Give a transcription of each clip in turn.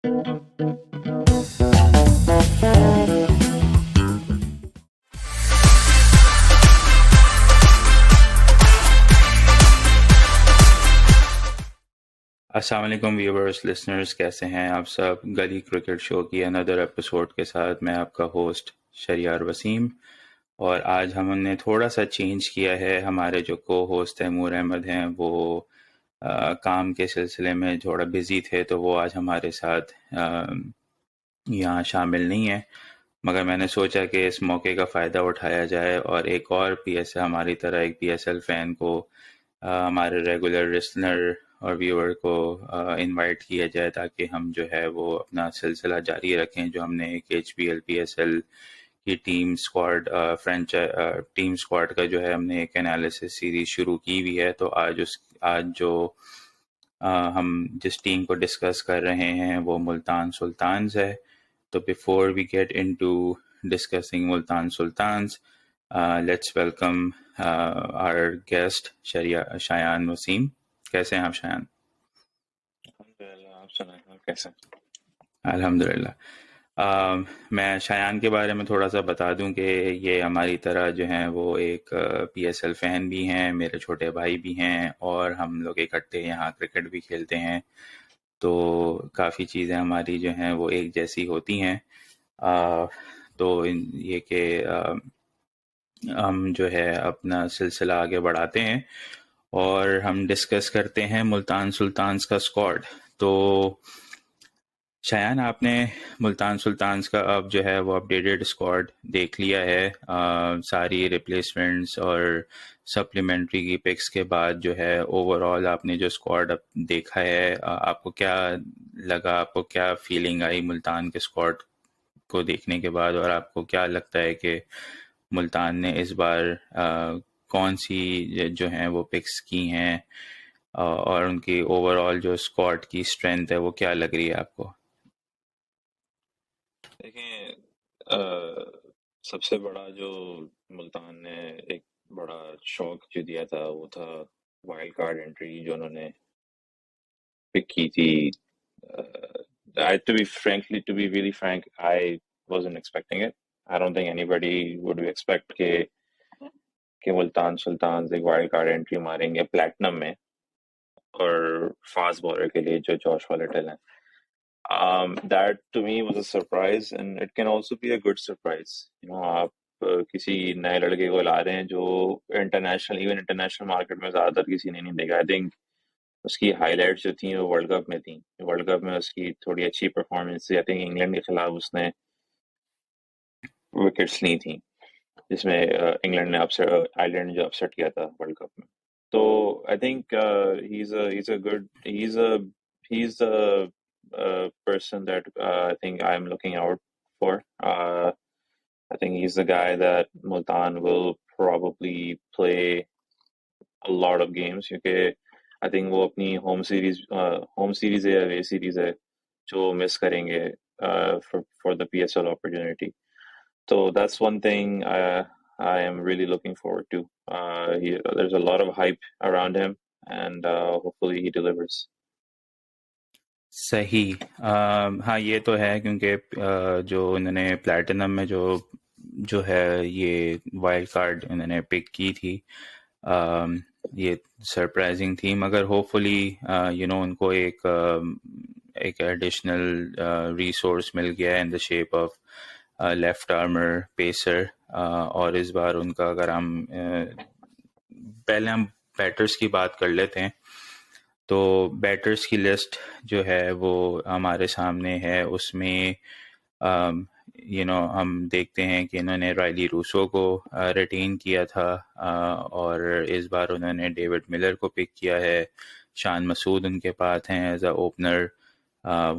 अस्सलाम वालेकुम viewers listeners, कैसे हैं आप सब। गली क्रिकेट शो की अनदर एपिसोड के साथ मैं आपका होस्ट शरियार वसीम, और आज हमने थोड़ा सा चेंज किया है। हमारे जो को होस्ट तैमूर अहमद हैं वो काम के सिलसिले में थोड़ा बिज़ी थे, तो वो आज हमारे साथ यहाँ शामिल नहीं है। मगर मैंने सोचा कि इस मौके का फ़ायदा उठाया जाए और एक और पीएसएल, हमारी तरह एक पीएसएल फ़ैन को, हमारे रेगुलर लिसनर और व्यूअर को इनवाइट किया जाए, ताकि हम जो है वो अपना सिलसिला जारी रखें जो हमने एक एचपीएल पीएसएल की टीम स्क्वाड का जो है हमने एक एनालिसिस सीरीज शुरू की हुई है। तो आज जो हम जिस टीम को डिस्कस कर रहे हैं वो मुल्तान सुल्तान्स है। तो before we get into discussing Multan Sultans, let's welcome our guest Shayan Waseem. कैसे हैं आप शायान? अल्हम्दुलिल्लाह, आप सुनाएं, आप कैसे? अल्हम्दुलिल्लाह। मैं शायान के बारे में थोड़ा सा बता दूं कि ये हमारी तरह जो हैं वो एक पीएसएल फ़ैन भी हैं, मेरे छोटे भाई भी हैं, और हम लोग इकट्ठे यहाँ क्रिकेट भी खेलते हैं। तो काफ़ी चीज़ें हमारी जो हैं वो एक जैसी होती हैं। तो ये कि हम जो है अपना सिलसिला आगे बढ़ाते हैं और हम डिस्कस करते हैं मुल्तान सुल्तान्स का स्क्वाड। तो शायान, आपने मुल्तान सुल्तान्स का अब जो है वो अपडेटेड स्क्वाड देख लिया है। सारी रिप्लेसमेंट्स और सप्लीमेंट्री की पिक्स के बाद जो है ओवरऑल आपने जो स्क्वाड अब देखा है, आपको क्या लगा, आपको क्या फीलिंग आई मुल्तान के स्क्वाड को देखने के बाद, और आपको क्या लगता है कि मुल्तान ने इस बार कौन सी जो हैं वो पिक्स की हैं, और उनकी ओवरऑल जो स्क्वाड की स्ट्रेंथ है वो क्या लग रही है आपको? देखें, सबसे बड़ा जो मुल्तान ने एक बड़ा शौक जो दिया था वो था वाइल्ड कार्ड एंट्री जो उन्होंने पिक की थी। To be really frank, I wasn't expecting it. I don't think anybody would expect कि मुल्तान सुल्तान एक वाइल्ड कार्ड एंट्री मारेंगे प्लैटिनम में और फास्ट बॉलर के लिए जो जॉश वॉलेटल है। That to me was a surprise, and it can also be a good surprise. आप किसी नए लड़के को ला रहे हैं जो इंटरनेशनल मार्केट में ज्यादातर किसी ने नहीं देखा। आई थिंक उसकी हाइलाइट्स जो थी वो वर्ल्ड कप में थी। वर्ल्ड कप में उसकी थोड़ी अच्छी परफॉर्मेंस थी। आई थिंक इंग्लैंड के खिलाफ उसने विकेट्स ली थी, जिसमें इंग्लैंड ने आयरलैंड ने जो अपसेट किया था वर्ल्ड कप में। तो I think he's a person that I think I'm looking out for. I think he's the guy that Multan will probably play a lot of games, क्योंकि I think वो अपनी home series है या वे series है जो miss करेंगे for the PSL opportunity. So that's one thing I am really looking forward to. There's a lot of hype around him, and hopefully he delivers. सही। हाँ, ये तो है, क्योंकि जो उन्होंने प्लैटिनम में जो जो है ये वाइल्ड कार्ड उन्होंने पिक की थी, ये सरप्राइजिंग थी। मगर होपफुली उनको एक एडिशनल रिसोर्स मिल गया in the shape of left armour pacer. और इस बार उनका अगर पहले हम बैटर्स की बात कर लेते हैं, तो बैटर्स की लिस्ट जो है वो हमारे सामने है। उसमें हम देखते हैं कि इन्होंने रायली रूसो को रिटेन किया था, और इस बार उन्होंने डेविड मिलर को पिक किया है। शान मसूद उनके पास हैं एज अ ओपनर,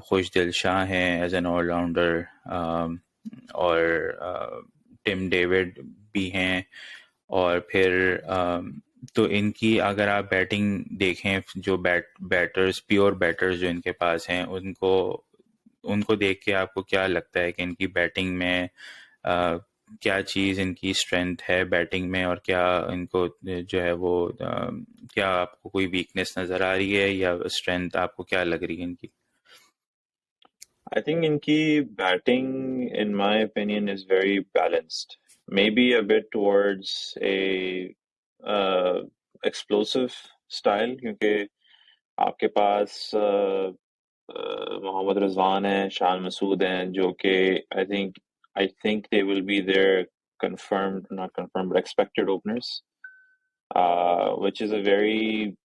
खुशदिल शाह हैं एज एन ऑलराउंडर, और टिम डेविड भी हैं। और फिर तो इनकी अगर आप बैटिंग देखें, जो प्योर बैटर्स जो इनके पास हैं, उनको देख के आपको क्या लगता है कि इनकी बैटिंग में क्या चीज़ इनकी स्ट्रेंथ है बैटिंग में, और क्या इनको जो है वो क्या आपको कोई वीकनेस नज़र आ रही है या स्ट्रेंथ आपको क्या लग रही है इनकी? I think inki batting, in my opinion, is very balanced. Maybe a bit towards a uh, explosive style, क्योंकि आपके पास मोहम्मद रिजवान है, शान मसूद हैं, जो कि I think they will be their confirmed, not confirmed, but expected openers, which is a very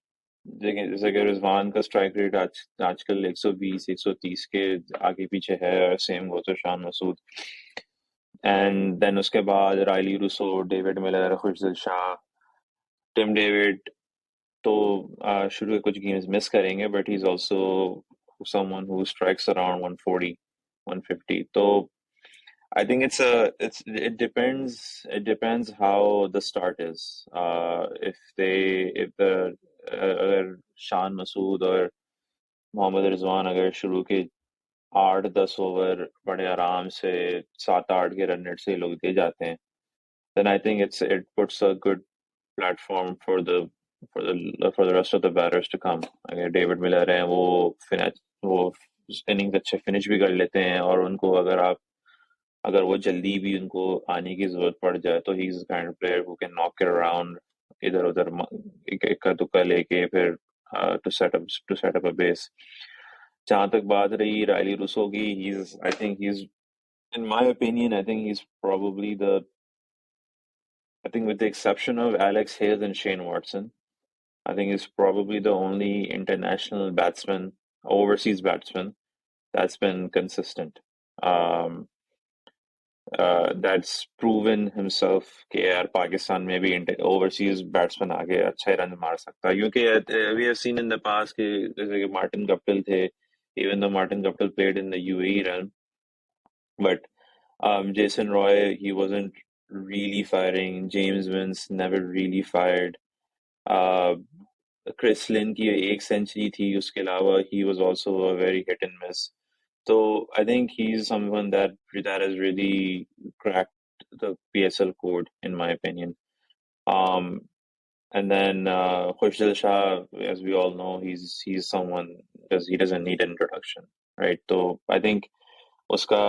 देखिए जैसे कि रिजवान का स्ट्राइक रेट आजकल 120 130 के आगे पीछे है, और same गोes to Shan Masood, and then उसके बाद रायली रूसो, डेविड मिलर, खुशदिल शाह, टिम डेविड तो शुरू के कुछ गेम्स मिस करेंगे, but he is also someone who strikes around 140 150. तो I think it depends how the start is. If the अगर शान मसूद और मोहम्मद रिजवान अगर शुरू के 8-10 ओवर बड़े आराम से 7-8 के रन रेट से लोग दे जाते हैं, then I think it puts a good platform for the rest of the batters to come. अगर डेविड मिलर हैं, वो इनिंग्स अच्छे फिनिश भी कर लेते हैं, और उनको अगर वो जल्दी भी उनको आने की जरूरत पड़ जाए तो he is kind of player who can knock it around, इधर उधर इक्का दुक्का लेके फिर to set up a base. जहां तक बात रही रायली रूसो की, he is in my opinion, I think with the exception of Alex Hayes and Shane Watson, I think he's probably the only international batsman, overseas batsman, that's been consistent. That's proven himself कि यार पाकिस्तान में भी overseas batsman आगे अच्छे run मार सकता है, क्योंकि we have seen in the past कि जैसे कि मार्टिन गप्टिल थे, even though Martin Guptill played in the UAE realm, but Jason Roy, he wasn't really firing. James Vince never really fired. Chris Lynn की एक century थी, उसके अलावा he was also a very hit and miss. So I think he's someone that has really cracked the PSL code, in my opinion. And then Khushdil Shah, as we all know, he's someone he doesn't need an introduction, right? So I think उसका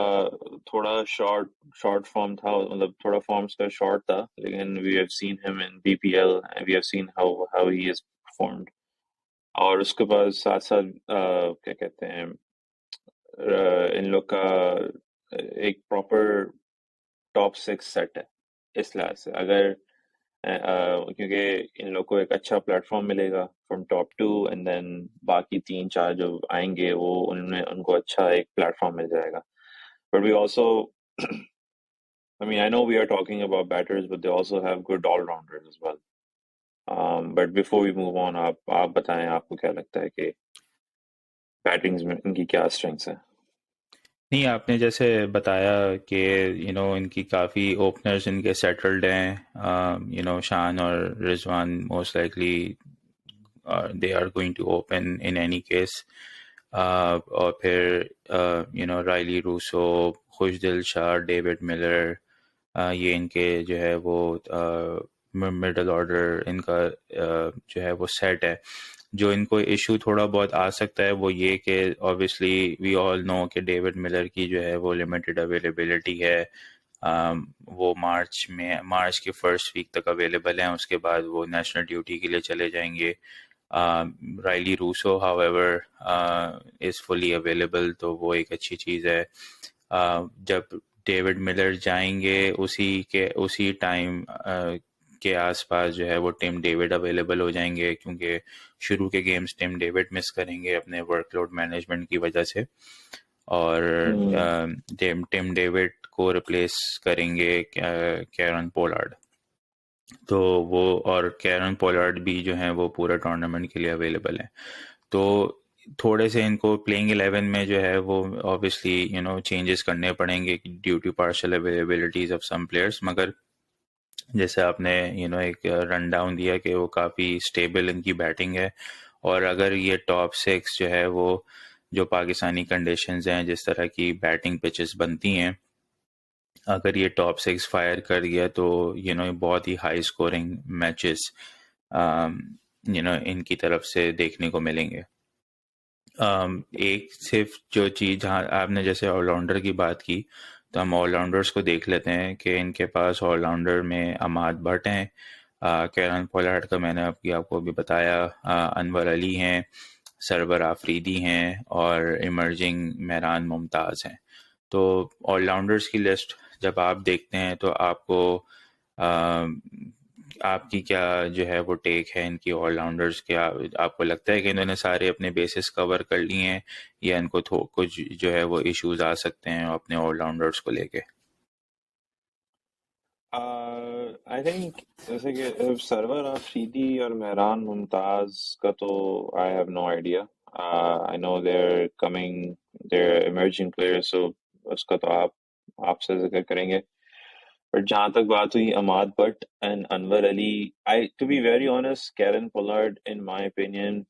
थोड़ा short form था, मतलब थोड़ा form उसका short था, लेकिन we have seen him in BPL and we have seen how he has performed. और उसके बाद साथ साथ क्या कहते हैं, इन लोग का एक प्रॉपर टॉप 6 सेट है, इस लिहाज से अगर क्योंकि इन लोग को एक अच्छा प्लेटफॉर्म मिलेगा फ्रॉम टॉप 2, एंड देन बाकी 3-4 जो आएंगे वो उनको अच्छा एक प्लेटफॉर्म मिल जाएगा. But we also, I mean, I know we are talking about batters, but they also have good all-rounders as well. But before we move on, आप बताएं, आपको क्या लगता है कि बैटिंग्स में इनकी क्या स्ट्रेंथ्स है? नहीं, आपने जैसे बताया कि इनकी काफ़ी ओपनर्स इनके सेटल्ड हैं, शान और Rizwan most likely they are going to open in any case. और फिर Rilee Rossouw, Khushdil Shah, David Miller, ये इनके जो है वो मिडल ऑर्डर इनका जो है वो सेट है. जो इनको इशू थोड़ा बहुत आ सकता है वो ये कि ऑब्वियसली वी ऑल नो कि डेविड मिलर की जो है वो लिमिटेड अवेलेबिलिटी है. वो मार्च के फर्स्ट वीक तक अवेलेबल हैं, उसके बाद वो नेशनल ड्यूटी के लिए चले जाएंगे. Rilee Rossouw however is fully available, तो वो एक अच्छी चीज़ है. जब डेविड मिलर जाएंगे उसी टाइम के आसपास जो है वो टिम डेविड अवेलेबल हो जाएंगे, क्योंकि शुरू के गेम्स टिम डेविड मिस करेंगे अपने वर्कलोड मैनेजमेंट की वजह से, और टिम डेविड को रिप्लेस करेंगे कैरन पोलार्ड. तो वो और कैरन पोलार्ड भी जो है वो पूरा टूर्नामेंट के लिए अवेलेबल है. तो थोड़े से इनको प्लेइंग 11 में जो है वो ऑब्वियसली चेंजेस करने पड़ेंगे due to partial availabilities of some players. मगर जैसे आपने एक रन डाउन दिया कि वो काफ़ी स्टेबल इनकी बैटिंग है, और अगर ये टॉप 6 जो है वो जो पाकिस्तानी कंडीशंस हैं, जिस तरह की बैटिंग पिचेस बनती हैं, अगर ये टॉप 6 फायर कर गया तो बहुत ही हाई स्कोरिंग मैचेस इनकी तरफ से देखने को मिलेंगे. एक सिर्फ जो चीज़, जहाँ आपने जैसे ऑलराउंडर की बात की, तो हम ऑलराउंडर्स को देख लेते हैं कि इनके पास ऑलराउंडर में अमाद भट्ट हैं, कैरन पोलार्ड का मैंने आपको अभी बताया, अनवर अली हैं, सरवर आफरीदी हैं और इमर्जिंग मेहरान मुमताज़ हैं। तो ऑलराउंडर्स की लिस्ट जब आप देखते हैं तो आपको आपकी क्या जो है वो टेक है इनकी ऑलराउंडर्स के? आपको लगता है कि इन्होंने सारे अपने बेसिस कवर कर लिए हैं, या इनको कुछ जो है वो इश्यूज आ सकते हैं अपने ऑलराउंडर्स को लेके? आई थिंक जैसे कि सरवर अफरीदी और मेहरान मुमताज का तो I have no idea. I know they're coming, they're emerging players, so उसका तो आपसे जिक्र करेंगे। बट जहाँ तक बात हुई Amad Bhatt and Anwar Ali, I to be very honest, Kieron Pollard in my opinion,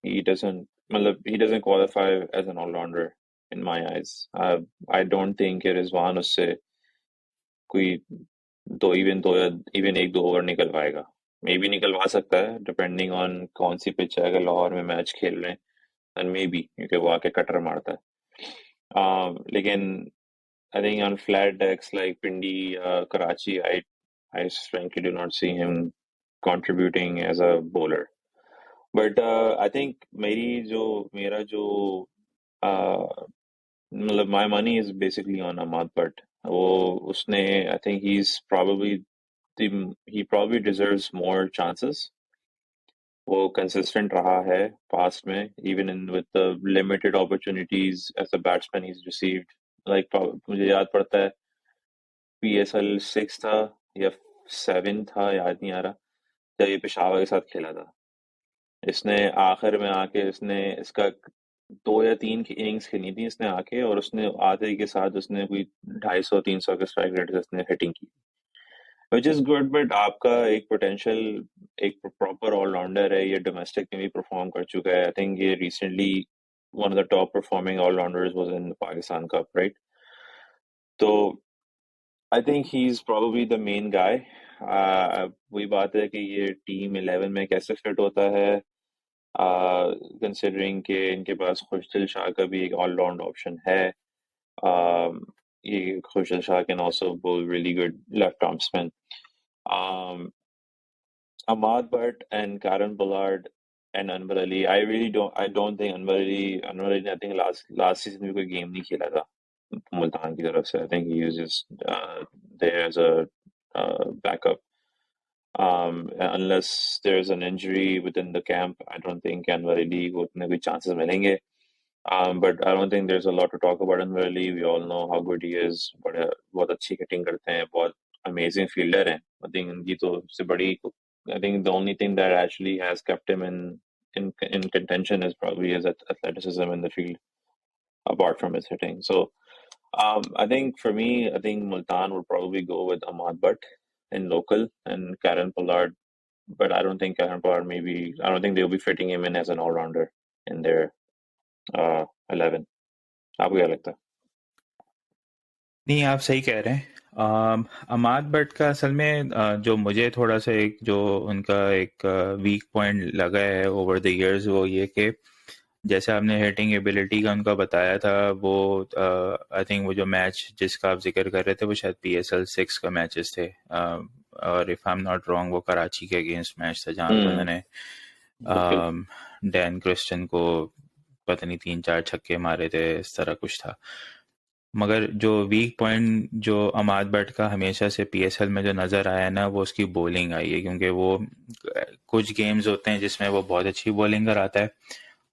he doesn't मतलब he doesn't qualify as an all-rounder in my eyes. I don't think कि रिजवान उससे कोई दो या इवन एक दो ओवर निकलवाएगा। मे बी निकलवा सकता है डिपेंडिंग ऑन कौन सी पिच है। अगर लाहौर में मैच खेल रहे हैं एंड मे बी, क्योंकि वो आके कटर मारता है। लेकिन I think on flat decks like Pindi, Karachi, I frankly do not see him contributing as a bowler. But I think मेरा जो मतलब my money is basically on Amad Bhatt. वो उसने I think he probably deserves more chances. वो consistent रहा है past में, even in with the limited opportunities as a batsman he's received. Like मुझे याद पड़ता है PSL 6 था या 7 था, याद नहीं आ रहा, जब ये पेशावर के साथ खेला था। इसने आखिर में आके इसका 2 या 3 इनिंग्स खेली थी इसने आके, और उसने आते के साथ उसने कोई 250-300 के स्ट्राइक रेट से उसने हिटिंग की, विच इज गुड। बट आपका एक पोटेंशियल, एक प्रॉपर ऑलराउंडर है, ये डोमेस्टिक में भी परफॉर्म कर चुका है। आई थिंक ये recently one of the top performing allrounders was in Pakistan cup, right? तो I think he is probably the main guy. वही बात है कि ये टीम 11 में कैसे फिट होता है, कंसिडरिंग कि इनके पास खुशदिल शाह का भी एक ऑलराउंड ऑप्शन है। ये Khushdil Shah can also bowl really good left arm spin. Um, Ahmad Bhatt and Karen Pollard and Anwar Ali. I don't think Anwar Ali, I think last season भी कोई गेम नहीं खेला था मुल्तान की तरफ से। I think he was just there as a backup. Unless there's an injury within the camp, I don't think Anwar Ali को उतने कोई chances मिलेंगे. But I don't think there's a lot to talk about Anwar Ali. We all know how good he is. बहुत अच्छी hitting करते हैं, बहुत amazing fielder हैं। I think इनकी तो सबसे बड़ी, I think the only thing that actually has kept him in contention is probably his athleticism in the field, apart from his hitting. So I think for me, I think Multan would probably go with Ahmad Butt in local and Karen Pollard. But I don't think Karen Pollard, I don't think they'll be fitting him in as an all-rounder in their 11. आपको क्या लगता है? नहीं, आप सही कह रहे हैं। अमाद भट्ट का असल में जो मुझे थोड़ा सा एक जो उनका एक वीक पॉइंट लगा है ओवर द इयर्स, वो ये कि जैसे आपने हिटिंग एबिलिटी का उनका बताया था, वो आई थिंक वो जो मैच जिसका आप जिक्र कर रहे थे वो शायद PSL 6 का मैचेस थे, और if I am not wrong वो कराची के अगेंस्ट मैच था जहाँ पे उन्होंने बिल्कुल। डैन क्रिस्टन को पता नहीं 3-4 छक्के मारे थे, इस तरह कुछ था। मगर जो वीक पॉइंट जो अमाद भट्ट का हमेशा से PSL में जो नज़र आया है ना, वो उसकी बॉलिंग आई है, क्योंकि वो कुछ गेम्स होते हैं जिसमें वो बहुत अच्छी बॉलिंग कराता है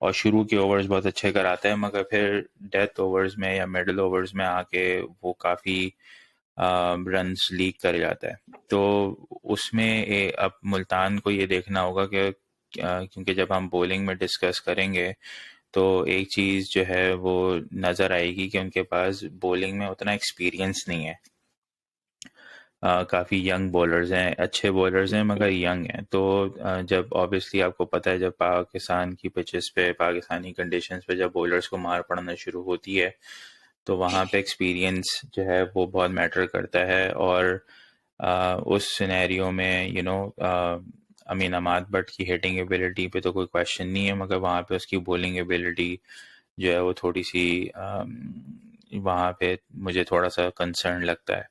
और शुरू के ओवर्स बहुत अच्छे कराता है, मगर फिर डेथ ओवर्स में या मिडल ओवर्स में आके वो काफ़ी रन्स लीक कर जाता है। तो उसमें अब मुल्तान को ये देखना होगा कि क्योंकि जब हम बॉलिंग में डिस्कस करेंगे तो एक चीज़ जो है वो नज़र आएगी कि उनके पास बॉलिंग में उतना एक्सपीरियंस नहीं है। काफ़ी यंग बॉलर्स हैं, अच्छे बॉलर्स हैं मगर यंग हैं। तो जब ऑब्वियसली आपको पता है, जब पाकिस्तान की पिचेस पे, पाकिस्तानी कंडीशंस पे जब बॉलर्स को मार पड़ना शुरू होती है तो वहाँ पे एक्सपीरियंस जो है वो बहुत मैटर करता है। और उस सिनेरियो में अमीन अमाद बट की हिटिंग एबिलिटी पे तो कोई क्वेश्चन नहीं है, मगर वहाँ पे उसकी बॉलिंग एबिलिटी जो है वो थोड़ी सी वहाँ पे मुझे थोड़ा सा कंसर्न लगता है।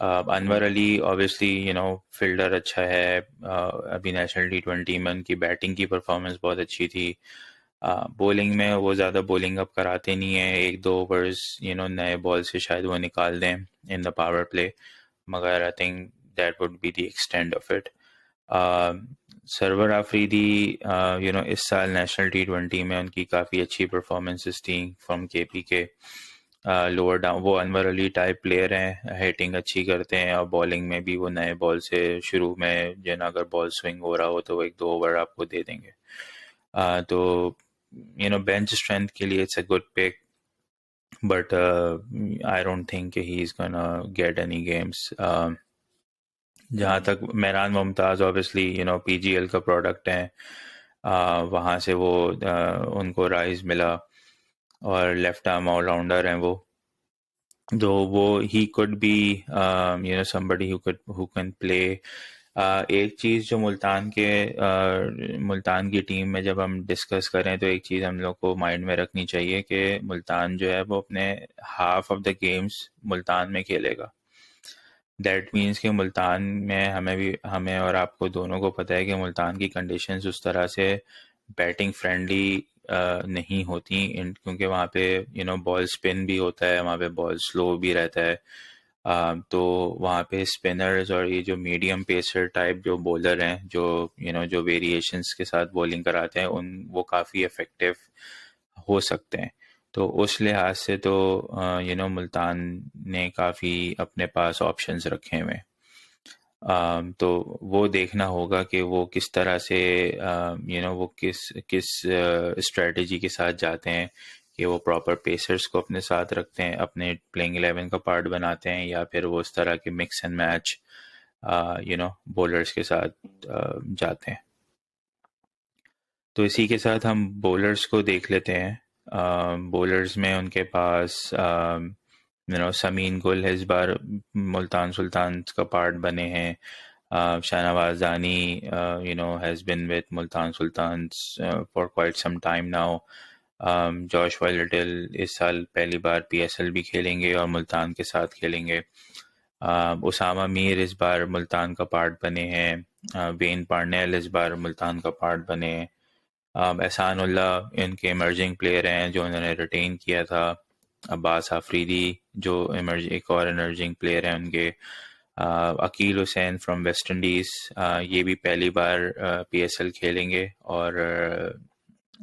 अनवर अली ऑब्वियसली फील्डर अच्छा है, अभी नेशनल T20 में उनकी बैटिंग की परफॉर्मेंस बहुत अच्छी थी। बॉलिंग में वो ज़्यादा बॉलिंग अप कराते नहीं है, एक दो ओवर्स नए बॉल से शायद वो निकाल दें इन द पावर प्ले, मगर I think that would be the extent of it. Sarwar Afridi इस साल नेशनल T20 में उनकी काफ़ी अच्छी परफॉर्मेंसेस थी फ्रॉम KP के। लोअर डाउन वो अनवर अली टाइप प्लेयर हैं, हिटिंग अच्छी करते हैं और बॉलिंग में भी वो नए बॉल से शुरू में अगर बॉल स्विंग हो रहा हो तो वो एक दो ओवर आपको दे देंगे। तो बेंच स्ट्रेंथ के लिए it's a good pick, but I don't think he is gonna get any games. जहाँ तक मेहरान मुमताज़ ऑब्वियसली PGL का प्रोडक्ट हैं, वहाँ से वो उनको राइज मिला और लेफ्ट आर्म ऑलराउंडर हैं वो, तो वो ही could B somebody who can play। एक चीज़ जो मुल्तान की टीम में जब हम डिस्कस करें तो एक चीज़ हम लोग को माइंड में रखनी चाहिए कि मुल्तान जो है वो अपने half of the games Multan में खेलेगा। दैट मीन्स कि मुल्तान में हमें और आपको दोनों को पता है कि मुल्तान की कंडीशंस उस तरह से बैटिंग फ्रेंडली नहीं होती, क्योंकि वहाँ पे बॉल स्पिन भी होता है, वहाँ पे बॉल स्लो भी रहता है। तो वहाँ पे स्पिनर्स और ये जो मीडियम पेसर टाइप जो बॉलर हैं जो जो वेरिएशंस के साथ बॉलिंग कराते हैं वो काफ़ी इफ़ेक्टिव हो सकते हैं। तो उस लिहाज से तो मुल्तान ने काफ़ी अपने पास ऑप्शंस रखे हुए हैं। तो वो देखना होगा कि वो किस तरह से वो किस किस स्ट्रेटजी के साथ जाते हैं, कि वो प्रॉपर पेसर्स को अपने साथ रखते हैं, अपने प्लेइंग 11 का पार्ट बनाते हैं, या फिर वो उस तरह के मिक्स एंड मैच बॉलर्स के साथ जाते हैं। तो इसी के साथ हम बॉलर्स को देख लेते हैं। बॉलर्स में उनके पास समीन गुल इस बार मुल्तान सुल्तान का पार्ट बने हैं। शाहनवाज दानी has been with Multan Sultans for quite some time now। Josh little इस साल पहली बार PSL भी खेलेंगे और मुल्तान के साथ खेलेंगे। उसामा मीर इस बार मुल्तान का पार्ट बने हैं। वेन पार्नेल इस बार मुल्तान का पार्ट बने हैं। एहसानुल्लाह इनके इमर्जिंग प्लेयर हैं जो उन्होंने रिटेन किया था। अब्बास आफरीदी जो एक और इमर्जिंग प्लेयर हैं उनके। Akeel Hussain from West Indies, ये भी पहली बार PSL खेलेंगे और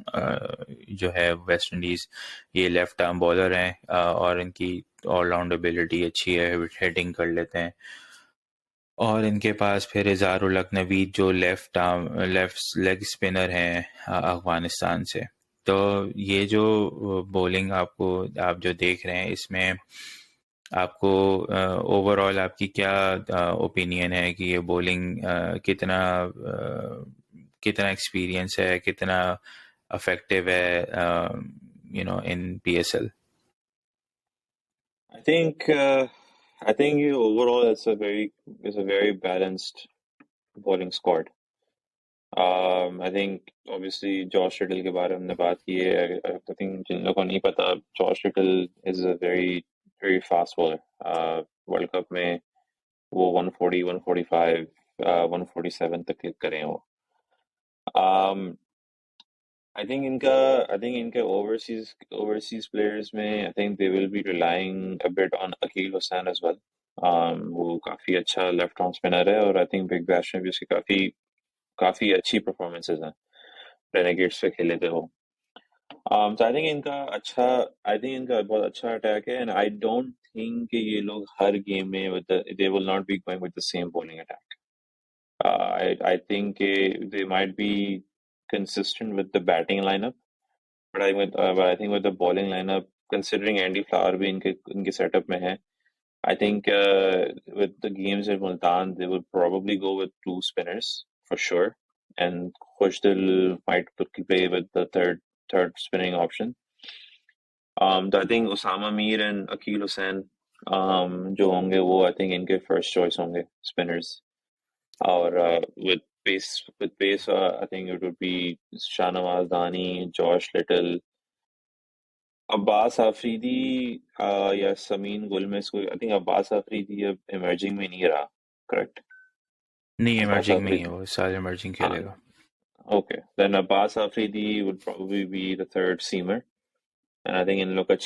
जो है वेस्ट इंडीज़, ये लेफ्ट आर्म बॉलर हैं और इनकी ऑलराउंड एबिलिटी अच्छी है, हेडिंग कर लेते हैं। और इनके पास फिर इज़हारुल नवीद जो लेफ्ट लेग स्पिनर हैं अफगानिस्तान से। तो ये जो बॉलिंग आप जो देख रहे हैं इसमें आपको ओवरऑल आपकी क्या ओपिनियन है कि ये बॉलिंग कितना एक्सपीरियंस है, कितना इफेक्टिव है इन PSL? I think overall it's a very balanced bowling squad. I think obviously Josh रिटल के बारे में हमने बात की है। I think जिन लोगों को नहीं पता, Josh रिटल is a very fast bowler। World cup में वो 140, 145, 147 तक क्लिक करे हैं वो। Um, I think इनके overseas players में I think they will be relying a bit on AKEAL Hossain as well। वो काफी अच्छा लेफ्ट आर्म स्पिनर है और I think बिग बैश में भी उसकी काफी अच्छी परफॉर्मेंसेस हैं। रेनेगेट्स पे खेले थे वो। So I think इनका बहुत अच्छा अटैक है and I don't think कि ये लोग हर गेम में they will not be going with the same bowling attack। I think they might be consistent with the batting lineup, but I think with the bowling lineup, considering Andy Flower भी इनके setup में है, I think with the games at Multan, they will probably go with two spinners for sure, and Khushdil might play with the third spinning option। So I think Osama Mir and Akeal Hussain जो होंगे वो I think इनके first choice होंगे spinners। और with with pace, I think it would be Shahnawaz Dani, Josh Little, Abbas Afridi या समीन गुल में से कोई आई थिंक अब्बास आफरीदी अब इमर्जिंग में नहीं रहा करेक्ट नहीं, अब्बास इमर्जिंग में ही है आफरीदी वो, साल इमर्जिंग हाँ खेलेगा। Okay then Abbas Afridi would probably be the third seamer and I think इन लोग का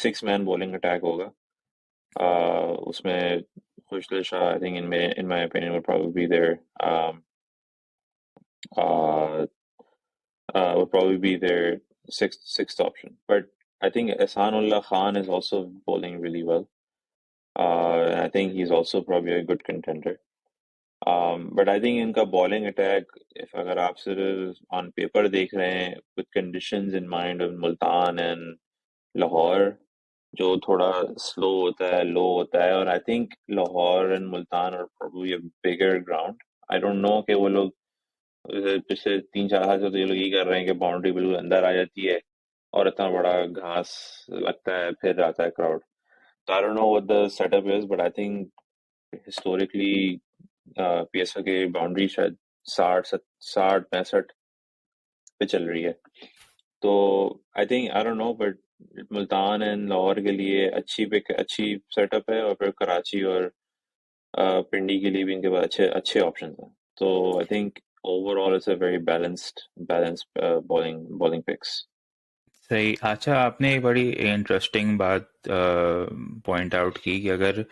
6 man bowling attack होगा उसमें खुशदिल Shah I think in my opinion would probably be their uh, would probably be their sixth option but I think Ehsanullah Khan is also bowling really well and I think he's also probably a good contender. But I think इनका bowling attack, if अगर आप सिर्फ on paper देख रहे हैं, with conditions in mind of Multan and Lahore, जो थोड़ा slow होता है, low होता है, और I think Lahore and Multan are probably a bigger ground. I don't know कि वो लोग पिछले 3-4 साल से तो ये लोग ये कर रहे हैं कि बाउंड्री बिल्कुल अंदर आ जाती है और इतना बड़ा घास लगता है फिर आता है crowd. So I don't know what the setup is, but I think historically PSL की बाउंड्री शायद 60-65 पे चल रही है तो I think I don't know but Multan and Lahore के लिए अच्छी सेटअप है और फिर कराची और पिंडी के लिए भी इनके पास अच्छे अच्छे ऑप्शंस हैं तो I think overall it's a very balanced bowling picks सही। अच्छा, आपने एक बड़ी इंटरेस्टिंग बात पॉइंट आउट की कि अगर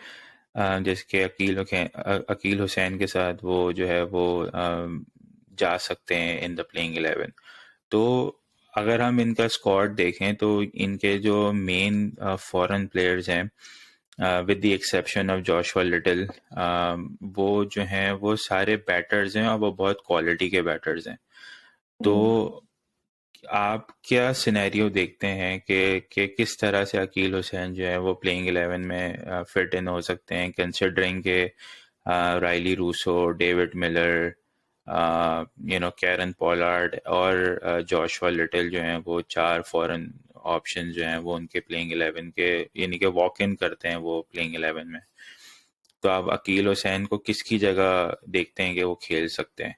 जैसे कि अकील हुसैन के साथ वो जो है वो जा सकते हैं इन द प्लेइंग 11, तो अगर हम इनका स्क्वाड देखें तो इनके जो मेन फॉरेन प्लेयर्स हैं, with the exception of Joshua little, वो जो हैं वो सारे बैटर्स हैं और वो बहुत क्वालिटी के बैटर्स हैं। तो आप क्या सिनेरियो देखते हैं कि किस तरह से अकील हुसैन जो है वो प्लेइंग 11 में फिट इन हो सकते हैं, कंसिडरिंग के Rilee Rossouw, David Miller, Kieron Pollard और जोशुआ लिटिल जो हैं वो 4 फॉरेन ऑप्शन जो हैं वो उनके प्लेइंग 11 के, यानी कि वॉक इन करते हैं वो प्लेइंग 11 में। तो आप अकील हुसैन को किसकी जगह देखते हैं कि वो खेल सकते हैं?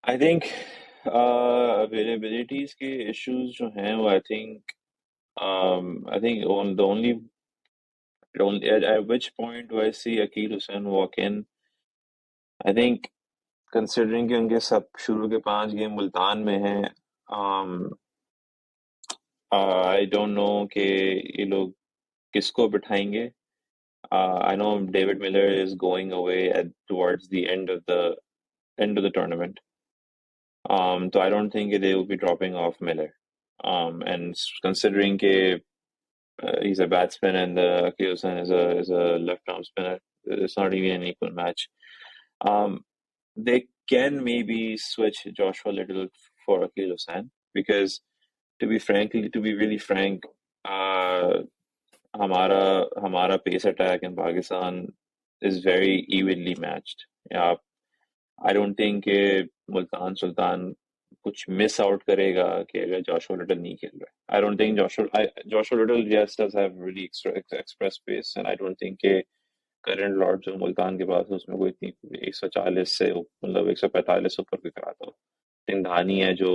आई थिंक अवेलेबिलिटीज के इश्यूज जो हैं वो I think the only at which point do I see Akil Hussain walk in? I think considering कि उनके सब शुरू के 5 गेम मुल्तान में हैं, I don't know कि ये लोग किसको बिठाएंगे. I know David Miller is going away towards the end of the tournament. So I don't think they will be dropping off Miller. And considering कि he's a batsman and Akil Hussain is a left arm spinner, it's not even an equal match. They can maybe switch Joshua Little for Akil Hussain because, to be really frank, हमारा pace attack in Pakistan is very evenly matched. Yeah, I don't think कि मुल्तान सुल्तान कुछ miss out करेगा कि अगर Joshua Little नहीं खेल रहा है. I don't think Joshua Little, yes, does have really express pace, and I don't think कि करंट लॉर्ड जो मुल्तान के पास है उसमें कोई इतनी 140 से मतलब 145 ऊपर भी कराता हो. धानी है जो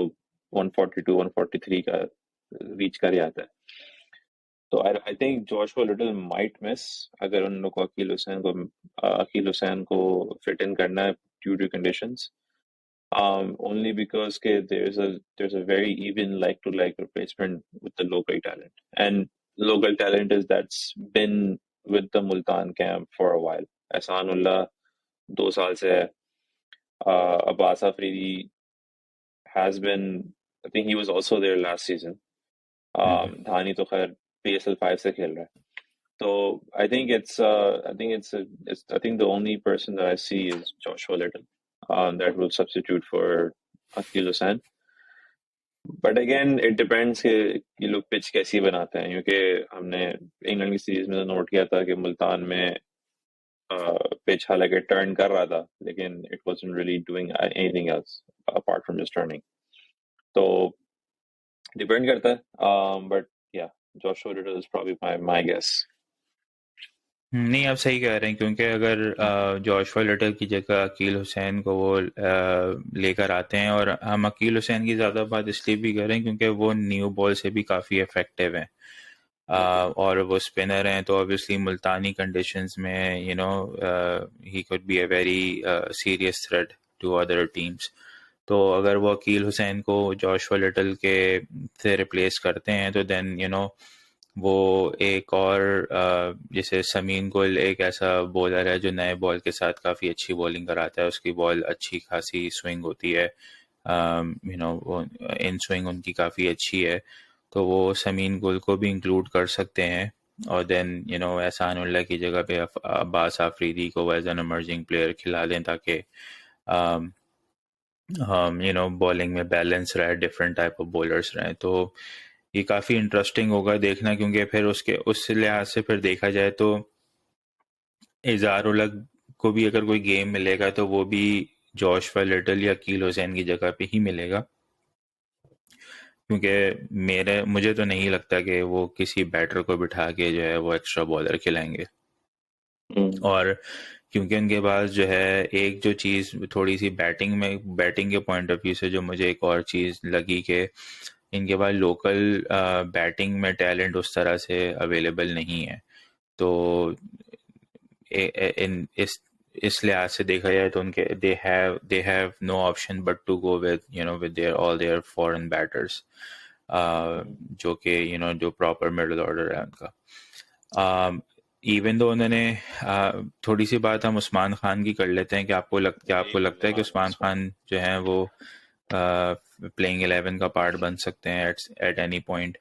142 143 का रीच कर जाता है. तो I think Joshua little might miss अगर उन लोग को अकील हुसैन को फिट इन करना है due to conditions. Only because there's a very even like replacement with the local talent, and local talent is that's been with the Multan camp for a while. Ehsanullah 2 साल से है. Abbas Afridi has been, I think he was also there last season. Dhani तो खैर PSL5 से खेल रहा है. So I think I think the only person that I see is Joshua Little that will substitute for Akil Hussain. But again, it depends कि ये लोग pitch कैसी बनाते हैं क्योंकि हमने इंग्लैंड की सीरीज में नोट किया था कि मुल्तान में पिच हालांकि टर्न कर रहा था लेकिन it wasn't really doing anything else apart from just turning. तो डिपेंड करता है. But yeah, Joshua Little is probably my guess. नहीं, आप सही कह रहे हैं, क्योंकि अगर जोशुआ लिटल की जगह अकील हुसैन को वो लेकर आते हैं, और हम अकील हुसैन की ज़्यादा बात इसलिए भी कर रहे हैं क्योंकि वो न्यू बॉल से भी काफ़ी इफेक्टिव हैं। और वो स्पिनर हैं, तो ऑब्वियसली मुल्तानी कंडीशंस में he could be a very serious threat to other teams. तो अगर वो अकील हुसैन को जोशुआ लिटल के से रिप्लेस करते हैं, तो देन वो एक और जैसे समीन गुल एक ऐसा बॉलर है जो नए बॉल के साथ काफ़ी अच्छी बॉलिंग कराता है, उसकी बॉल अच्छी खासी स्विंग होती है, वो इन स्विंग उनकी काफ़ी अच्छी है, तो वो समीन गुल को भी इंक्लूड कर सकते हैं। और देन एहसान उल्लाह की जगह पे अब्बास आफरीदी को एज एन इमर्जिंग प्लेयर खिला दें, ताकि हम बॉलिंग में बैलेंस रहे, डिफरेंट टाइप ऑफ बॉलर्स रहें। तो ये काफ़ी इंटरेस्टिंग होगा देखना, क्योंकि फिर उसके उस लिहाज से फिर देखा जाए तो इजहारुल हक को भी अगर कोई गेम मिलेगा तो वो भी जोशुआ लिटल या अकील हुसैन की जगह पे ही मिलेगा, क्योंकि मेरे मुझे तो नहीं लगता कि वो किसी बैटर को बिठा के जो है वो एक्स्ट्रा बॉलर खिलाएंगे। और क्योंकि उनके पास जो है एक जो चीज़ थोड़ी सी बैटिंग के पॉइंट ऑफ व्यू से जो मुझे एक और चीज़ लगी कि इनके पास लोकल बैटिंग में टैलेंट उस तरह से अवेलेबल नहीं है। तो इन इस लिहाज से देखा जाए तो उनके they have no option but to go with their all their foreign batters, जो कि जो प्रॉपर मिडिल ऑर्डर है उनका। इवन दो उन्होंने थोड़ी सी बात हम उस्मान खान की कर लेते हैं कि आपको एक लगता है कि हाँ उस्मान उस्मान खान जो है वो प्लेइंग 11 का पार्ट बन सकते हैं एट एनी पॉइंट?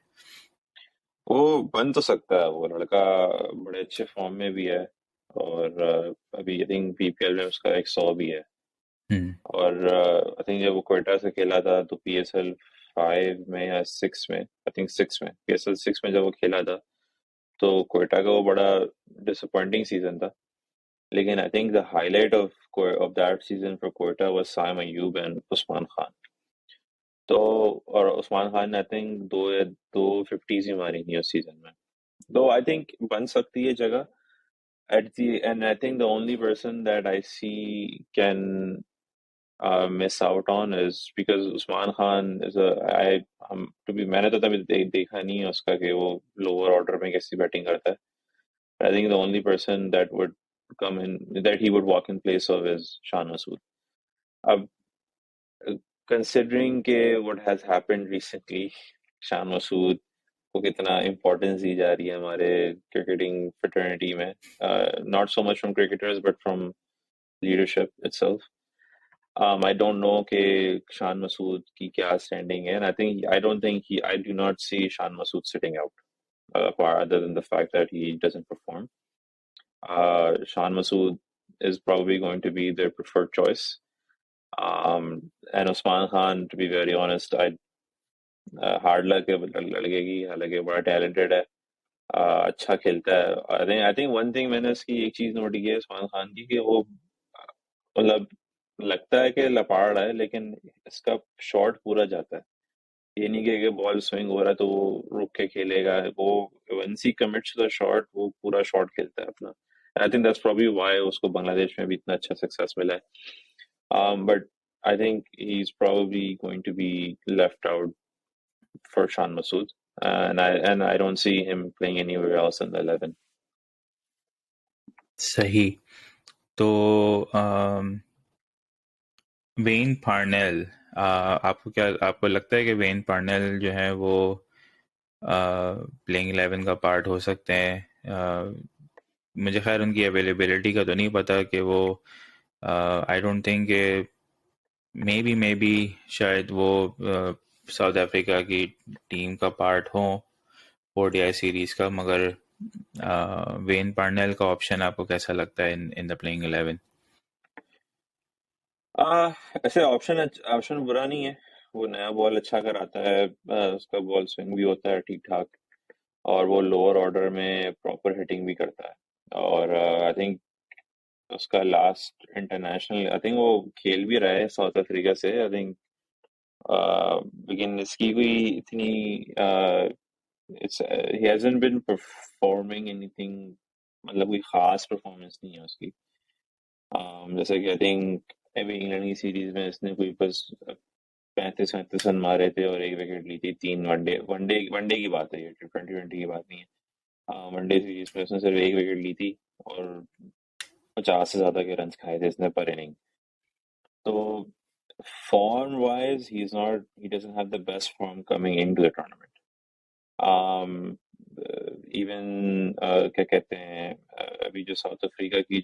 वो बन तो सकता है, वो लड़का बड़े अच्छे फॉर्म में भी है। और अभी आई थिंक पीपीएल में उसका 100 भी है। हम्म। और आई थिंक जब वो क्वेटा से खेला था तो पीएसएल 5 में या 6 में, आई थिंक 6 में, पीएसएल 6 में जब वो खेला था तो क्वेटा का वो बड़ा डिसअपॉइंटिंग सीजन था। लेकिन I think the highlight of that season for Quetta was Saim Ayub and Usman Khan. तो और उस्मान खान ने आई थिंक दो फिफ्टीज ही मारी थी उस सीजन में। तो आई थिंक बन सकती है जगह at the and I think the only person that I see can miss out on is because Usman Khan is a I to be मैंने तो तभी देखा नहीं है उसका कि वो लोअर ऑर्डर में कैसी बैटिंग करता है। I think the only person that would come in that he would walk in place of is Shan Masood. अब considering के what has happened recently, Shan Masood को कितना इम्पोर्टेंस दी जा रही है हमारे क्रिकेटिंग फ्रेटर्निटी में, not so much from cricketers but from leadership itself. I don't know कि Shan Masood की क्या standing है, and I don't think I do not see Shan Masood sitting out, other than the fact that he doesn't perform. Shan Masood is probably going to be their preferred choice. And Usman Khan, to be very honest, I hard luck है लड़के की, हालांकि बड़ा talented है, अच्छा खेलता है। I think one thing मैंने इसकी एक चीज नोट की है उस्मान खान की, कि वो मतलब लगता है कि लपाड़ रहा है लेकिन इसका शॉट पूरा जाता है। ये नहीं कि बॉल स्विंग हो रहा है तो वो रुक के खेलेगा, वो once he commits the shot वो पूरा शॉट खेलता है अपना। I think that's probably why उसको बांग्लादेश में भी इतना अच्छा सक्सेस मिला है। But I think he is probably going to be left out for Shan Masood, and I don't see him playing anywhere else in the 11. सही। तो वेन पार्नेल, आपको लगता है कि वेन पार्नेल जो है वो प्लेइंग 11 का पार्ट हो सकते हैं? मुझे खैर उनकी अवेलेबिलिटी का तो नहीं पता कि वो आई डोंट थिंक कि मे बी शायद वो साउथ अफ्रीका की टीम का पार्ट हो ओडीआई सीरीज का, मगर वेन पार्नेल का ऑप्शन आपको कैसा लगता है इन द प्लेइंग 11? ऐसे ऑप्शन बुरा नहीं है। वो नया बॉल अच्छा कराता है, उसका बॉल स्विंग भी होता है ठीक ठाक, और वो लोअर ऑर्डर में प्रॉपर हिटिंग भी करता है। और आई थिंक उसका लास्ट इंटरनेशनल, आई थिंक वो खेल भी रहा है साउथ अफ्रीका से, आई थिंक। लेकिन इसकी कोई इतनी it's he hasn't been performing anything मतलब कोई खास परफॉर्मेंस नहीं है उसकी। जैसे कि आई थिंक अभी इंग्लैंड की सीरीज में इसने कोई बस 35-37 रन मारे थे और एक विकेट ली थी, 3 वनडे वनडे वनडे की बात है, ये T20 की बात नहीं है। वनडे सीरीज में उसने सिर्फ एक विकेट ली थी और 50 से ज्यादा के रन खाए थे इसने पर इनिंग। तो form wise he doesn't have the best form coming into the tournament. um even क्या कहते हैं, अभी जो साउथ अफ्रीका की uh,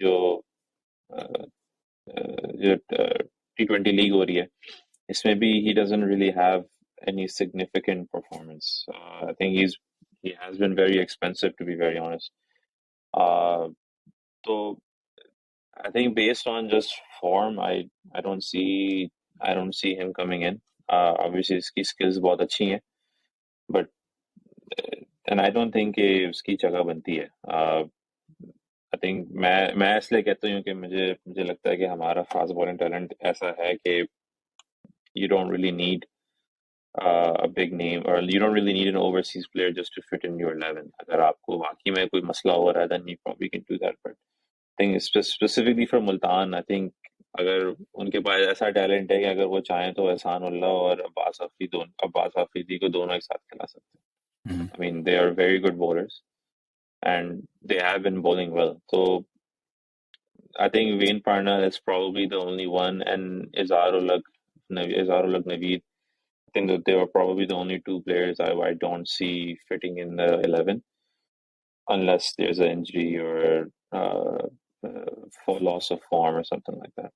जो T20 लीग हो रही है, इसमें भी he doesn't really have any significant performance. I think he has been very expensive, to be very honest. uh, so I think based on just form, I don't see I don't see him coming in. Obviously इसकी skills बहुत अच्छी हैं, but and I don't think कि उसकी जगह बनती है। I think मैं इसलिए कहता हूँ कि मुझे मुझे लगता है कि हमारा फास्ट बॉलिंग टैलेंट ऐसा है कि you don't really need a big name, or you don't really need an overseas player just to fit in your 11. अगर आपको वाकई में कोई मसला हो रहा है, then you probably can do that. But I think specifically for Multan, I think अगर उनके पास ऐसा टैलेंट है कि अगर वो चाहें तो एहसान उल्लाह और अब्बास आफरीदी को दोनों एक साथ खिला सकते हैं। I mean, they are very good bowlers and they have been bowling well. So I think Wayne Parnell is probably the only one, and Izharulhaq Naveed. I think that they were probably the only two players I don't see fitting in the 11 unless there's an injury or for loss of form or something like that.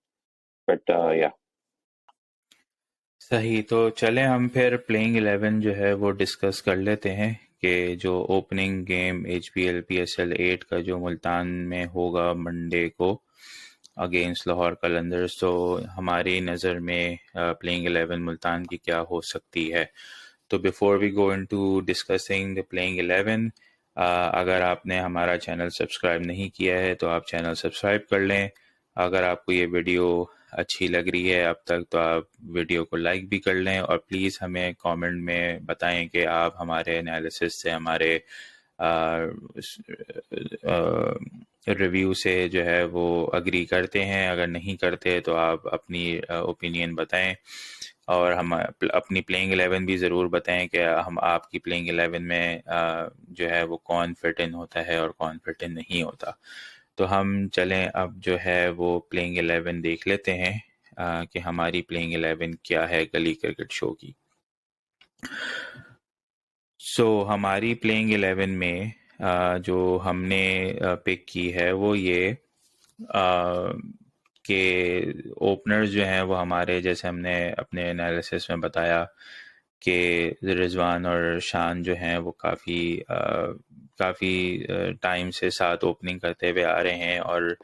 But yeah. सही। तो चलें हम फिर playing 11 जो है वो discuss कर लेते हैं कि जो ओपनिंग गेम HBL PSL 8 का जो मुल्तान में होगा मंडे को अगेंस्ट लाहौर कलंदर्स, तो हमारी नज़र में प्लेइंग 11 मुल्तान की क्या हो सकती है। तो before we go into discussing the playing 11, अगर आपने हमारा चैनल सब्सक्राइब नहीं किया है तो आप चैनल सब्सक्राइब कर लें। अगर आपको ये वीडियो अच्छी लग रही है अब तक तो आप वीडियो को लाइक भी कर लें, और प्लीज़ हमें कमेंट में बताएं कि आप हमारे एनालिसिस से, हमारे रिव्यू से जो है वो अग्री करते हैं। अगर नहीं करते तो आप अपनी ओपिनियन बताएं, और हम अपनी प्लेइंग 11 भी ज़रूर बताएं कि हम आपकी प्लेइंग 11 में जो है वो कौन फिट इन होता है और कौन फिट इन नहीं होता। तो हम चलें अब जो है वो प्लेइंग 11 देख लेते हैं कि हमारी प्लेइंग 11 क्या है गली क्रिकेट शो की। हमारी प्लेइंग 11 में जो हमने पिक की है वो ये कि ओपनर्स जो हैं वो हमारे, जैसे हमने अपने एनालिसिस में बताया कि रिजवान और शान जो हैं वो काफ़ी टाइम से साथ ओपनिंग करते हुए आ रहे हैं, और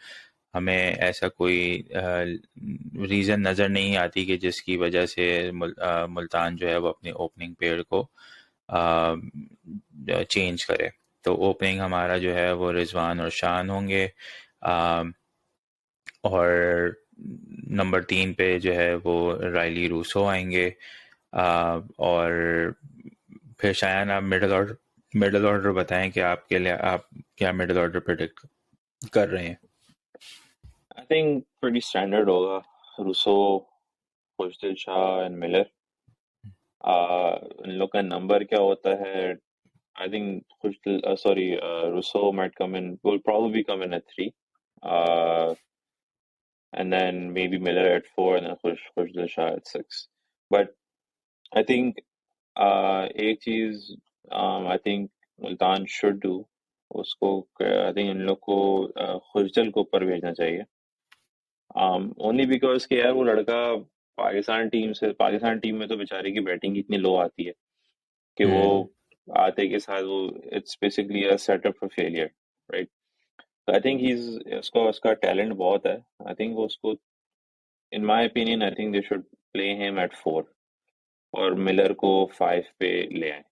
हमें ऐसा कोई रीज़न नज़र नहीं आती कि जिसकी वजह से मुल्तान जो है वो अपनी ओपनिंग पेयर को चेंज करे। तो ओपनिंग हमारा जो है वो रिजवान और शान होंगे, और नंबर 3 पे जो है वो रायली रूसो आएंगे, और फिर शायद आप मिडिल ऑर्डर बताएं कि आपके लिए आप क्या मिडिल ऑर्डर प्रेडिक्ट कर रहे हैं। I think pretty standard होगा, Rossouw, Khushdil Shah and Miller. इन लोग का नंबर क्या होता है? I think Russo will probably come in at 3. And then maybe Miller at 4 and then Khushdil Shah at 6. But I think एक चीज I think Multan should do, उसको I think इन लोग को खुशदल को ऊपर भेजना चाहिए। Only because कि यार वो लड़का पाकिस्तान टीम में तो बेचारे की बैटिंग इतनी लो आती है कि वो आते के साथ वो it's basically a setup for failure, right? I think उसका टैलेंट बहुत है। आई थिंक वो उसको, इन my opinion, I think they should play him at 4 और मिलर को 5 पे ले आए।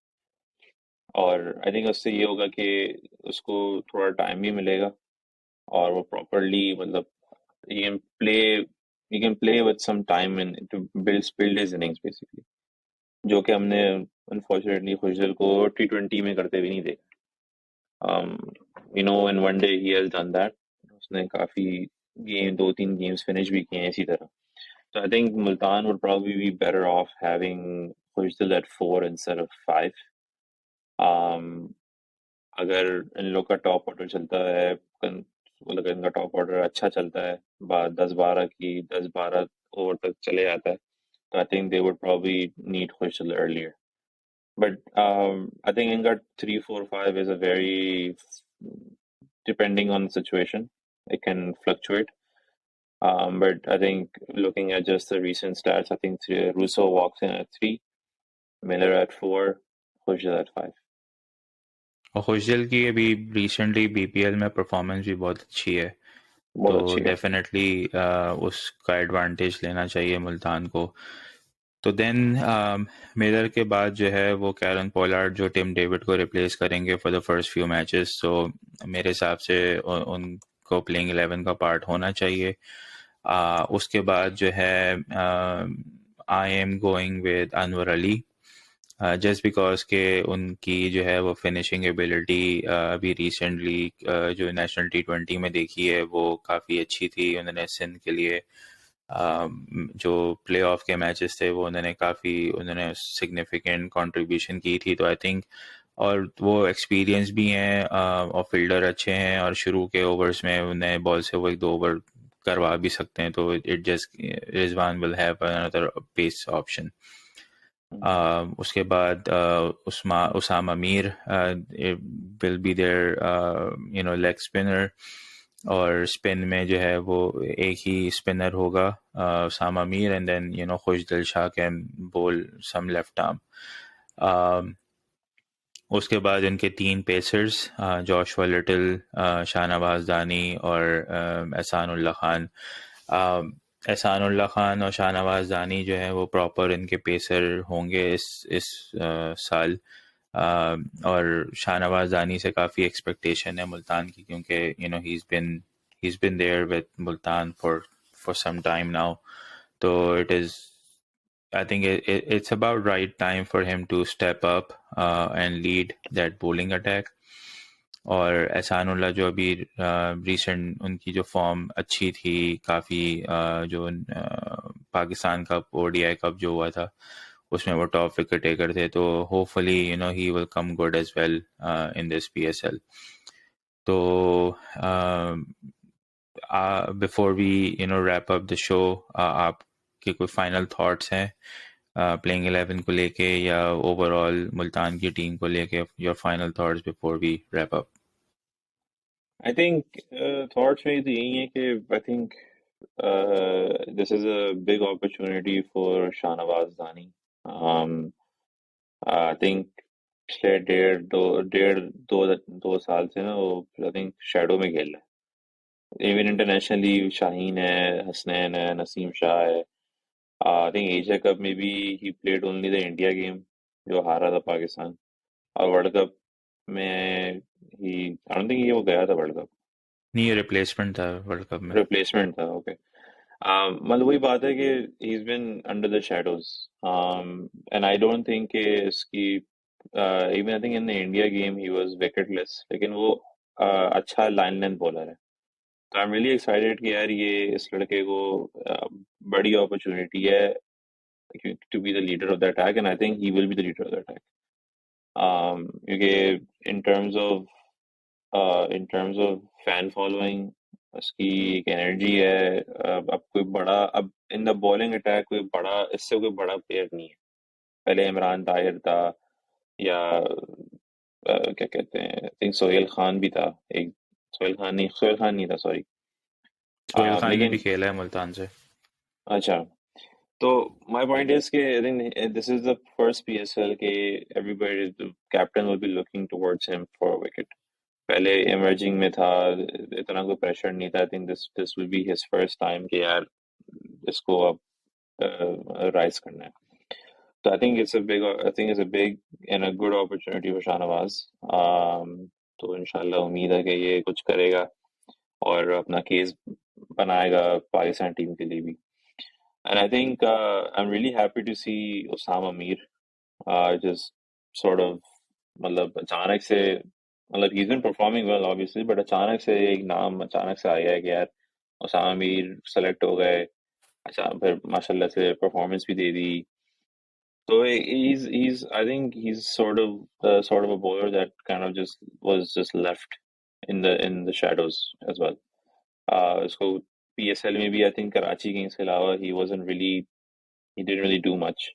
और आई थिंक उससे ये होगा कि उसको थोड़ा टाइम भी मिलेगा और वो प्रॉपरली, मतलब he can play he can play with some time and to build his innings basically, जो कि हमने अनफॉर्चुनेटली खुशदल को T20 में करते भी नहीं देखा। in one day he has done that. उसने काफी गेम 2-3 games finish भी किए हैं इसी तरह. So I think Multan would probably be better off having Khujdal at 4 instead of 5. Um, अगर इन लोग का टॉप ऑर्डर चलता है, मतलब इनका टॉप ऑर्डर अच्छा चलता है, 10-12 ओवर तक चले जाता है, तो I think they would probably need Khujdal earlier. But I think in got 3-4-5 is a very depending on the situation. It can fluctuate. But I think looking at just the recent stats, I think Russo walks in at 3, Miller at 4, Khujdal at 5. और खुशदिल की अभी recently BPL में performance भी बहुत अच्छी है, बहुत तो अच्छी है. डेफिनेटली उसका एडवांटेज लेना चाहिए मुल्तान को. तो देन मिलर के बाद जो है वो कैरन पोलार्ड जो टिम डेविड को रिप्लेस करेंगे for the first few matches. तो मेरे हिसाब से उनको प्लेइंग 11 का पार्ट होना चाहिए. उसके बाद जो है I am going with Anwar Ali, just because के उनकी जो है वो फिनिशिंग एबिलिटी अभी रिसेंटली जो नेशनल T20 में देखी है वो काफ़ी अच्छी थी. उन्होंने सिंध के लिए जो प्ले ऑफ के मैचेस थे वो उन्होंने सिग्निफिकेंट कंट्रीब्यूशन की थी. तो आई थिंक और वो एक्सपीरियंस भी हैं और फील्डर अच्छे हैं, और शुरू के ओवर्स में उन्हें बॉल से वो 1-2 ओवर करवा भी सकते हैं. तो it just Rizwan will have another pace option. उसके बाद Usama Mir will be there leg spinner, और स्पिन में जो है वो एक ही स्पिनर होगा Usama Mir, and then Khushdil Shah can bowl some left arm. उसके बाद इनके 3 पेसर्स जोशुआ लिटिल, शाहनवाज दानी और एहसानुल्लाह खान. एहसानुल्लाह खान और शाहनवाज दानी जो है वो प्रॉपर इनके पेसर होंगे इस साल. और शाहनवाज दानी से काफ़ी एक्सपेक्टेशन है मुल्तान की, क्योंकि he's been there with Multan for some time now. So I think it's about right time for him to step up and lead that bowling attack. और एहसानुल्लाह जो अभी रिसेंट उनकी जो फॉर्म अच्छी थी काफ़ी, जो पाकिस्तान कप ओडीआई कप जो हुआ था उसमें वो टॉप विकेट टेकर थे, तो hopefully he will come good as well in this PSL. तो before we wrap up the show, आपके कोई फाइनल थॉट्स हैं प्लेइंग 11 को लेके या ओवरऑल मुल्तान की टीम को लेके? Your final thoughts before we wrap up. I think thoughts में तो यही है कि I think this is a big opportunity for Shahnawaz Dani. I think पिछले दो साल से ना वो I think शेडो में खेल रहा है. इवन इंटरनेशनली शाहीन है, हसनैन है, नसीम शाह है. I think एशिया कप में भी he played only the India game जो हारा था पाकिस्तान, और वर्ल्ड कप में I don't think वो गया था वर्ल्ड कप. नहीं, रिप्लेसमेंट था वर्ल्ड कप में. रिप्लेसमेंट था, ओके. मतलब वही बात है कि he's been under the shadows, and I don't think कि इसकी even I think in the India game he was wicketless, लेकिन वो अच्छा लाइन लेंथ बॉलर है. तो I'm really excited कि यार ये इस लड़के को बड़ी अपॉर्चुनिटी है to be the leader of the attack, and I think he will be the leader of the attack. क्योंकि in terms of fan following, उसकी एक एनर्जी है. अब इन द बॉलिंग अटैक इससे कोई बड़ा प्लेयर नहीं है. पहले इमरान ताहिर था, या क्या कहते हैं, आई थिंक सोहेल खान भी था. एक सोहेल खान नहीं था, सॉरी. सोहेल खान ने भी लेकिन खेला है मुल्तान से. अच्छा, तो माय पॉइंट इज कि I think this is the first PSL के everybody, the captain will be looking towards him for wicket. पहले इमर्जिंग में था, इतना कोई प्रेशर नहीं था. I think this will be his first time कि यार इसको अब राइज करना है. तो I think it's a big and a good opportunity for Shahnawaz. तो इंशाल्लाह उम्मीद है कि ये कुछ करेगा और अपना केस बनाएगा पाकिस्तान टीम के लिए भी. And I think I am really happy to see Usama Mir just sort of, मतलब अचानक से मतलब he's been performing well obviously, but अचानक से एक नाम अचानक से आया है कि यार उसामा मीर सेलेक्ट हो गए। अच्छा फिर माशाल्लाह से परफॉर्मेंस भी दे दी। So he's I think he's sort of a bowler that kind of just was just left in the shadows as well. So PSL maybe I think Karachi Kings के अलावा he didn't really do much.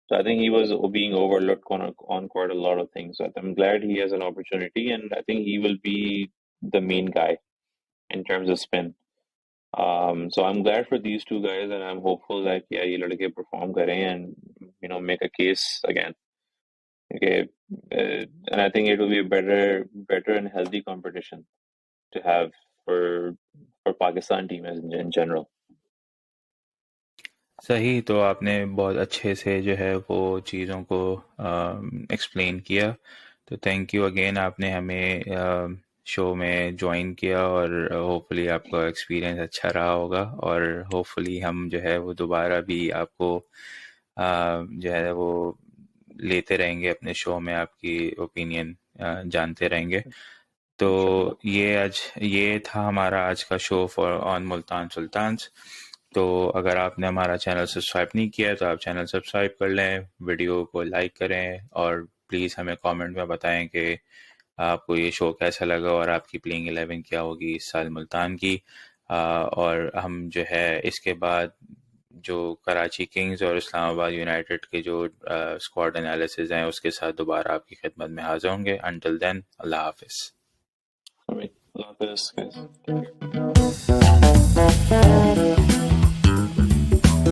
So I think he was being overlooked on quite a lot of things. So I'm glad he has an opportunity, and I think he will be the main guy in terms of spin. So I'm glad for these two guys, and I'm hopeful that yeah, ये लड़के perform करें and make a case again. Okay, and I think it will be a better and healthy competition to have for Pakistan team as in general. सही। तो आपने बहुत अच्छे से जो है वो चीज़ों को एक्सप्लेन किया। तो थैंक यू अगेन, आपने हमें शो में ज्वाइन किया और होपफुली आपका एक्सपीरियंस अच्छा रहा होगा और होपफुली हम जो है वो दोबारा भी आपको जो है वो लेते रहेंगे अपने शो में, आपकी ओपिनियन जानते रहेंगे। तो Inshallah. ये था हमारा आज का show for on Multan Sultans. तो अगर आपने हमारा चैनल सब्सक्राइब नहीं किया है तो आप चैनल सब्सक्राइब कर लें, वीडियो को लाइक करें और प्लीज़ हमें कमेंट में बताएं कि आपको ये शो कैसा लगा और आपकी प्लेइंग 11 क्या होगी इस साल मुल्तान की। और हम जो है इसके बाद जो कराची किंग्स और इस्लामाबाद यूनाइटेड के जो स्क्वाड एनालिसिस हैं उसके साथ दोबारा आपकी खिदमत में हाजिर होंगे। अंटिल देन, अल्लाह हाफिज़। All right. Allah Hafiz, guys.